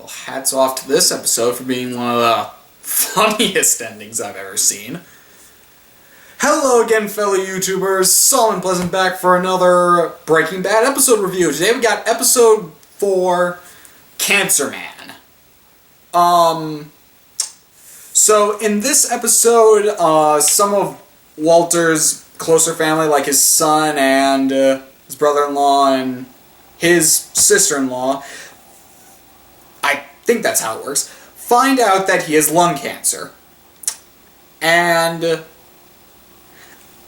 Well, hats off to this episode for being one of the funniest endings I've ever seen. Hello again, fellow YouTubers. Solomon Pleasant back for another Breaking Bad episode review. Today we got episode 4, Cancer Man. So in this episode, some of Walter's closer family, like his son and his brother-in-law and his sister-in-law, I think that's how it works, find out that he has lung cancer. And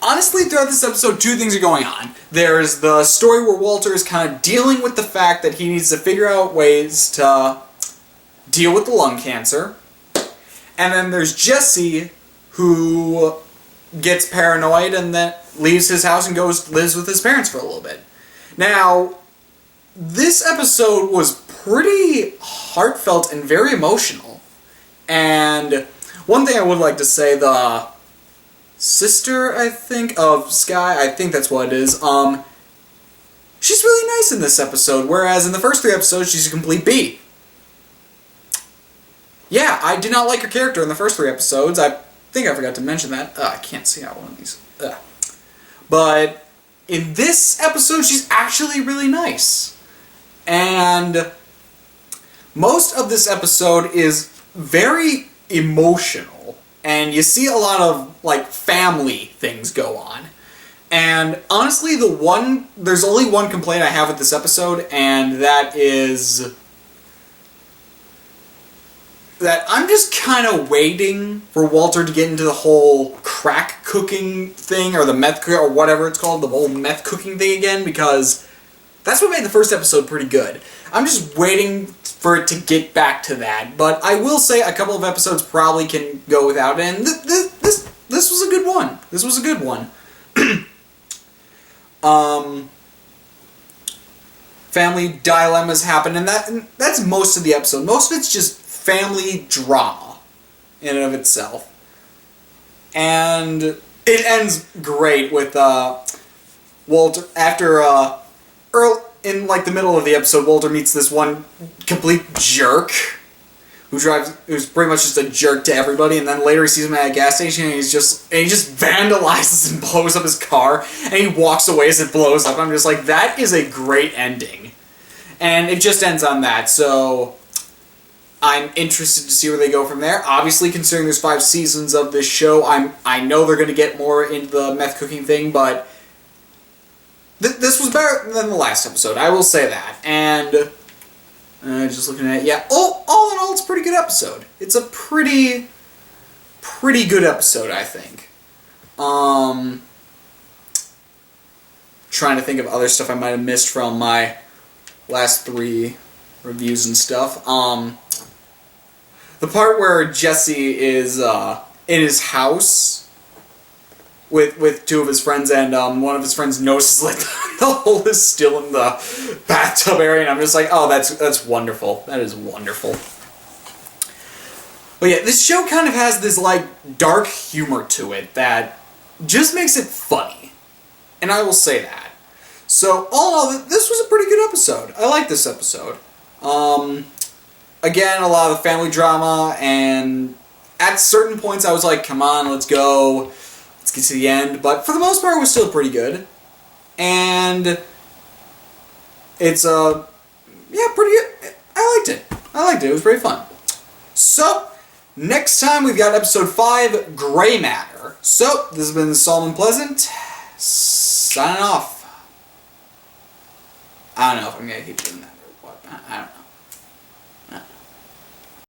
honestly, throughout this episode, two things are going on. There's the story where Walter is kind of dealing with the fact that he needs to figure out ways to deal with the lung cancer. And then there's Jesse, who gets paranoid and then leaves his house and lives with his parents for a little bit. Now, this episode was pretty heartfelt and very emotional. And one thing I would like to say, the sister, I think, of Skye, I think that's what it is, she's really nice in this episode, whereas in the first 3 episodes, she's a complete B. Yeah, I did not like her character in the first 3 episodes. I think I forgot to mention that. I can't see out one of these. But in this episode, she's actually really nice. And most of this episode is very emotional. And you see a lot of, like, family things go on. And honestly, there's only one complaint I have with this episode, and that is that I'm just kind of waiting for Walter to get into the whole crack cooking thing, or the meth, or whatever it's called, the whole meth cooking thing again, because that's what made the first episode pretty good. I'm just waiting for it to get back to that, but I will say a couple of episodes probably can go without it, and this was a good one. This was a good one. Family dilemmas happen, and that's most of the episode. Most of it's just family drama in and of itself. And it ends great with Walter, after in like the middle of the episode, Walter meets this one complete jerk who's pretty much just a jerk to everybody, and then later he sees him at a gas station and he just vandalizes and blows up his car, and he walks away as it blows up. I'm just like, that is a great ending. And it just ends on that, so I'm interested to see where they go from there. Obviously, considering there's 5 seasons of this show, I know they're going to get more into the meth cooking thing, but this was better than the last episode, I will say that. And just looking at it, yeah, all in all, it's a pretty good episode. It's a pretty good episode, I think. Trying to think of other stuff I might have missed from my last 3 reviews and stuff. The part where Jesse is in his house with 2 of his friends, and one of his friends notices like the hole is still in the bathtub area, and I'm just like, oh, that's wonderful. That is wonderful. But yeah, this show kind of has this like dark humor to it that just makes it funny, and I will say that. So all in all, this was a pretty good episode. I like this episode. Again, a lot of family drama, and at certain points I was like, come on, let's go. Let's get to the end. But for the most part, it was still pretty good. And it's, yeah, pretty good. I liked it. It was pretty fun. So, next time we've got episode 5, Gray Matter. So, this has been Solomon Pleasant, signing off. I don't know if I'm going to keep doing that or what. I don't know.